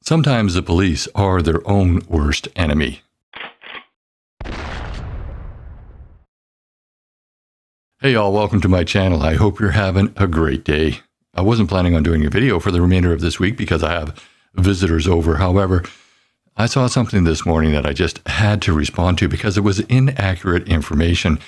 Sometimes the police are their own worst enemy. Hey y'all, welcome to my channel. I hope you're having a great day. I wasn't planning on doing a video for the remainder of this week because I have visitors over. However, I saw something this morning that I just had to respond to because it was inaccurate information.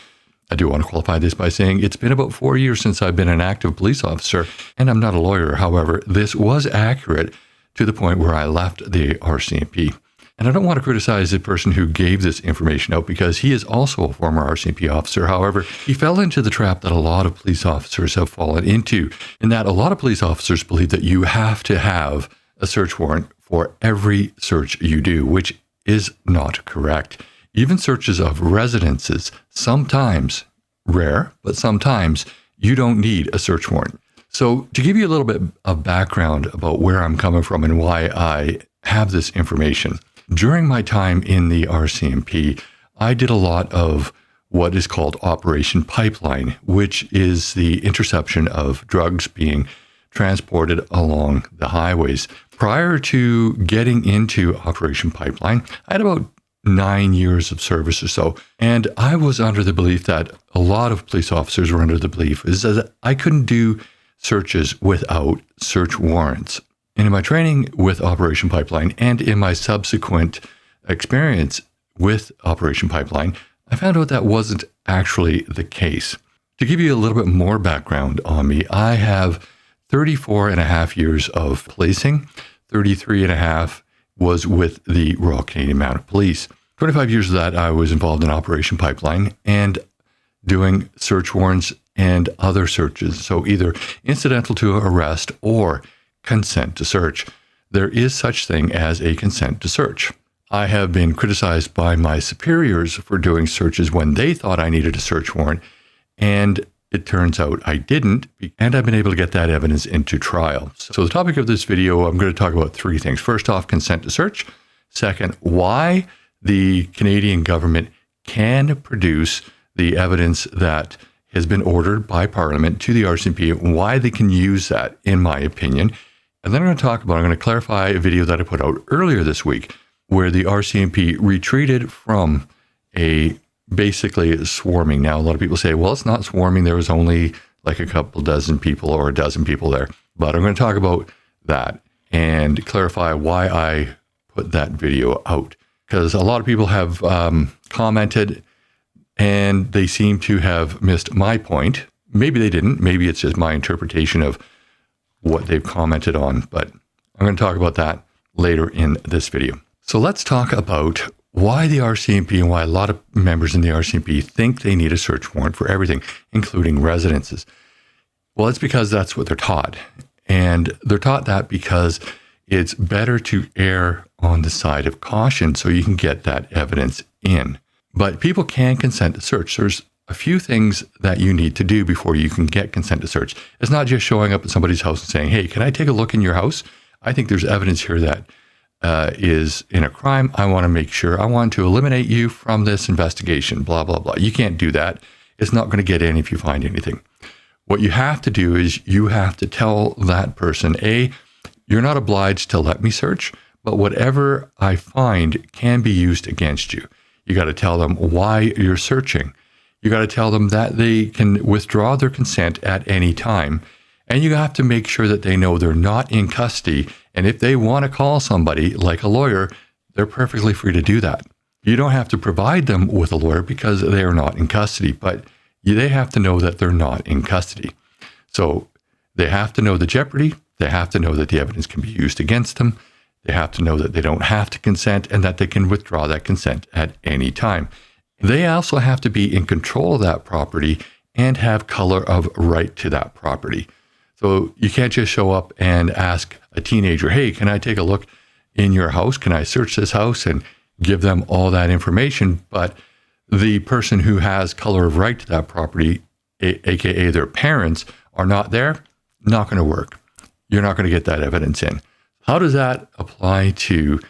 I do want to qualify this by saying it's been about 4 years since I've been an active police officer, and I'm not a lawyer. However, this was accurate to the point where I left the RCMP. And I don't want to criticize the person who gave this information out because he is also a former RCMP officer. However, he fell into the trap that a lot of police officers have fallen into, in that a lot of police officers believe that you have to have a search warrant for every search you do, which is not correct. Even searches of residences, sometimes, rare, but sometimes you don't need a search warrant. So to give you a little bit of background about where I'm coming from and why I have this information, during my time in the RCMP, I did a lot of what is called Operation Pipeline, which is the interception of drugs being transported along the highways. Prior to getting into Operation Pipeline, I had about 9 years of service or so. And I was under the belief that a lot of police officers were under the belief is that I couldn't do searches without search warrants. And in my training with Operation Pipeline and in my subsequent experience with Operation Pipeline, I found out that wasn't actually the case. To give you a little bit more background on me, I have 34 and a half years of policing. 33 and a half was with the Royal Canadian Mounted Police. 25 years of that, I was involved in Operation Pipeline and doing search warrants and other searches. So either incidental to arrest or consent to search. There is such thing as a consent to search. I have been criticized by my superiors for doing searches when they thought I needed a search warrant, and it turns out I didn't, and I've been able to get that evidence into trial. So the topic of this video, I'm going to talk about three things. First off, consent to search. Second, why the Canadian government can produce the evidence that has been ordered by Parliament to the RCMP, and why they can use that, in my opinion. And then I'm going to clarify a video that I put out earlier this week, where the RCMP retreated from basically swarming. Now, a lot of people say, well, it's not swarming. There was only like a couple dozen people or a dozen people there. But I'm going to talk about that and clarify why I put that video out. Because a lot of people have commented and they seem to have missed my point. Maybe they didn't. Maybe it's just my interpretation of what they've commented on. But I'm going to talk about that later in this video. So let's talk about why the RCMP and why a lot of members in the RCMP think they need a search warrant for everything, including residences. Well, it's because that's what they're taught. And they're taught that because it's better to err on the side of caution so you can get that evidence in. But people can consent to search. There's a few things that you need to do before you can get consent to search. It's not just showing up at somebody's house and saying, hey, can I take a look in your house? I think there's evidence here that is in a crime. I want to make sure, I want to eliminate you from this investigation, blah, blah, blah. You can't do that. It's not going to get in if you find anything. What you have to do is you have to tell that person, you're not obliged to let me search, but whatever I find can be used against you. You got to tell them why you're searching. You got to tell them that they can withdraw their consent at any time. And you have to make sure that they know they're not in custody. And if they want to call somebody like a lawyer, they're perfectly free to do that. You don't have to provide them with a lawyer because they are not in custody, but they have to know that they're not in custody. So they have to know the jeopardy. They have to know that the evidence can be used against them. They have to know that they don't have to consent and that they can withdraw that consent at any time. They also have to be in control of that property and have color of right to that property. So you can't just show up and ask a teenager, hey, can I take a look in your house? Can I search this house? And give them all that information. But the person who has color of right to that property, aka their parents, are not there, not going to work. You're not going to get that evidence in. How does that apply to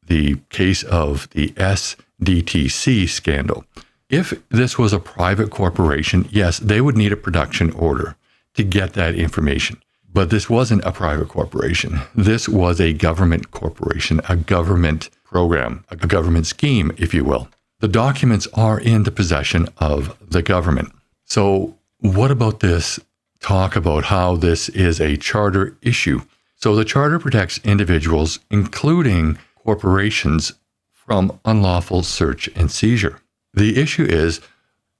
the case of the SDTC scandal? If this was a private corporation, yes, they would need a production order to get that information. But this wasn't a private corporation. This was a government corporation, a government program, a government scheme, if you will. The documents are in the possession of the government. So what about this talk about how this is a charter issue? So the charter protects individuals, including corporations, from unlawful search and seizure. The issue is,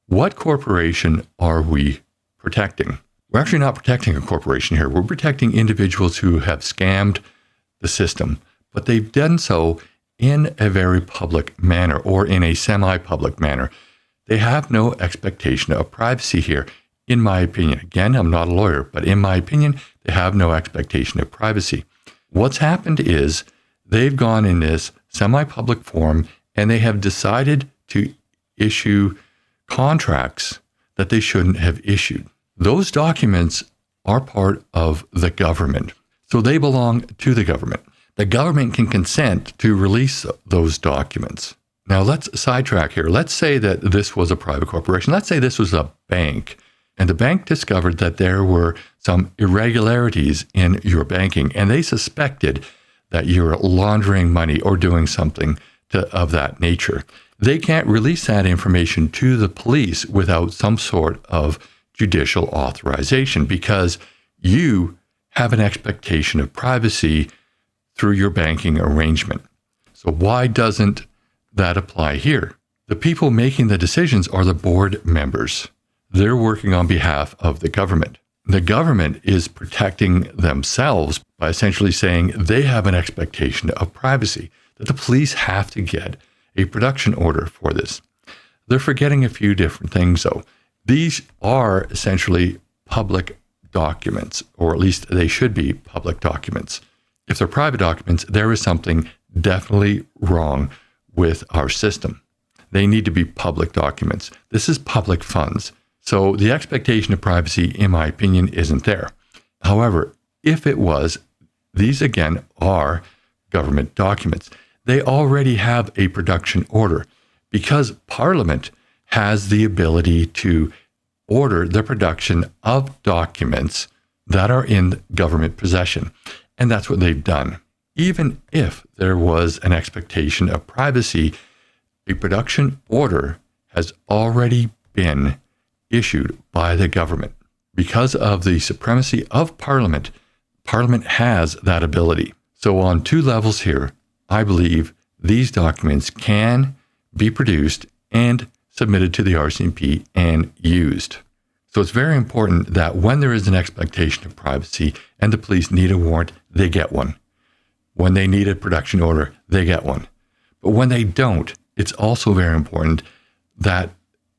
what corporation are we protecting? We're actually not protecting a corporation here. We're protecting individuals who have scammed the system, but they've done so in a very public manner or in a semi-public manner. They have no expectation of privacy here, in my opinion. Again, I'm not a lawyer, but in my opinion, they have no expectation of privacy. What's happened is they've gone in this semi-public form and they have decided to issue contracts that they shouldn't have issued. Those documents are part of the government, so they belong to the government. The government can consent to release those documents. Now, let's sidetrack here. Let's say that this was a private corporation. Let's say this was a bank, and the bank discovered that there were some irregularities in your banking, and they suspected that you're laundering money or doing something of that nature. They can't release that information to the police without some sort of judicial authorization because you have an expectation of privacy through your banking arrangement. So why doesn't that apply here? The people making the decisions are the board members. They're working on behalf of the government. The government is protecting themselves by essentially saying they have an expectation of privacy, that the police have to get a production order for this. They're forgetting a few different things, though. These are essentially public documents, or at least they should be public documents. If they're private documents, there is something definitely wrong with our system. They need to be public documents. This is public funds. So the expectation of privacy, in my opinion, isn't there. However, if it was, these again are government documents. They already have a production order because Parliament has the ability to order the production of documents that are in government possession. And that's what they've done. Even if there was an expectation of privacy, a production order has already been issued by the government. Because of the supremacy of Parliament, Parliament has that ability. So on two levels here, I believe these documents can be produced and submitted to the RCMP and used. So it's very important that when there is an expectation of privacy and the police need a warrant, they get one. When they need a production order, they get one. But when they don't, it's also very important that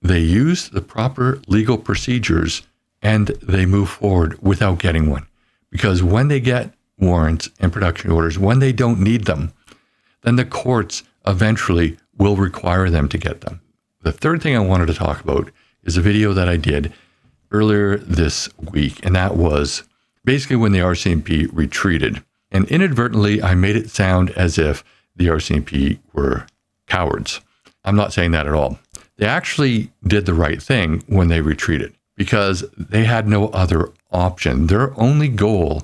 they use the proper legal procedures and they move forward without getting one. Because when they get warrants and production orders, when they don't need them, then the courts eventually will require them to get them. The third thing I wanted to talk about is a video that I did earlier this week, and that was basically when the RCMP retreated. And inadvertently, I made it sound as if the RCMP were cowards. I'm not saying that at all. They actually did the right thing when they retreated because they had no other option. Their only goal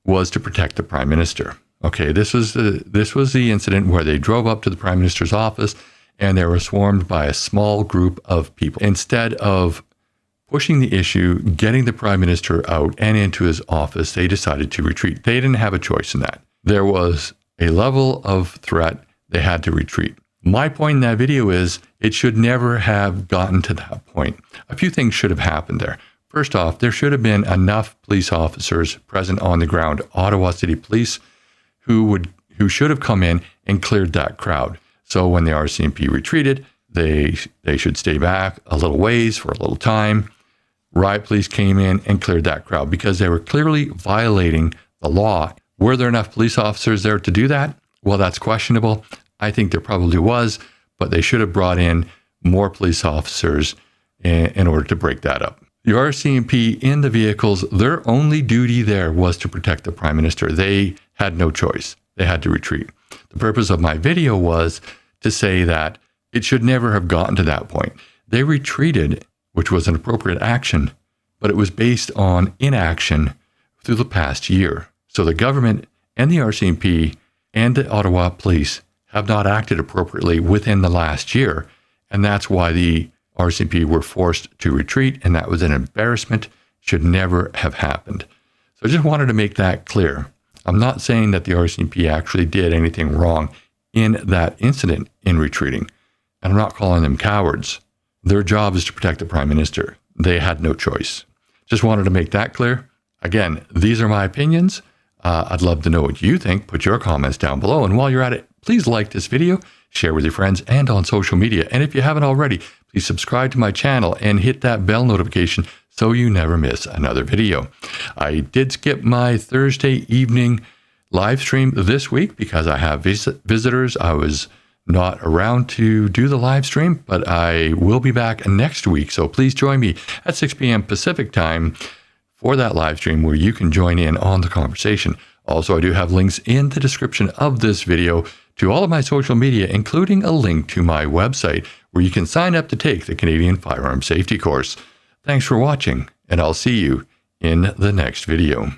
was to protect the Prime Minister. Okay, this was the incident where they drove up to the Prime Minister's office and they were swarmed by a small group of people. Instead of pushing the issue, getting the Prime Minister out and into his office, they decided to retreat. They didn't have a choice in that. There was a level of threat. They had to retreat. My point in that video is it should never have gotten to that point. A few things should have happened there. First off, there should have been enough police officers present on the ground, Ottawa City Police, who should have come in and cleared that crowd. So when the RCMP retreated, they should stay back a little ways for a little time. Riot police came in and cleared that crowd because they were clearly violating the law. Were there enough police officers there to do that? Well, that's questionable. I think there probably was, but they should have brought in more police officers in order to break that up. The RCMP in the vehicles, their only duty there was to protect the Prime Minister. They had no choice. They had to retreat. The purpose of my video was to say that it should never have gotten to that point. They retreated, which was an appropriate action, but it was based on inaction through the past year. So the government and the RCMP and the Ottawa Police have not acted appropriately within the last year. And that's why the RCMP were forced to retreat, and that was an embarrassment, should never have happened. So I just wanted to make that clear. I'm not saying that the RCMP actually did anything wrong in that incident in retreating, and I'm not calling them cowards. Their job is to protect the Prime Minister. They had no choice. Just wanted to make that clear. Again, these are my opinions. I'd love to know what you think. Put your comments down below. And while you're at it, please like this video, share with your friends and on social media. And if you haven't already, please subscribe to my channel and hit that bell notification so you never miss another video. I did skip my Thursday evening live stream this week because I have visitors. I was not around to do the live stream, but I will be back next week. So please join me at 6 p.m. Pacific time for that live stream where you can join in on the conversation. Also, I do have links in the description of this video to all of my social media, including a link to my website where you can sign up to take the Canadian Firearm Safety course. Thanks for watching, and I'll see you in the next video.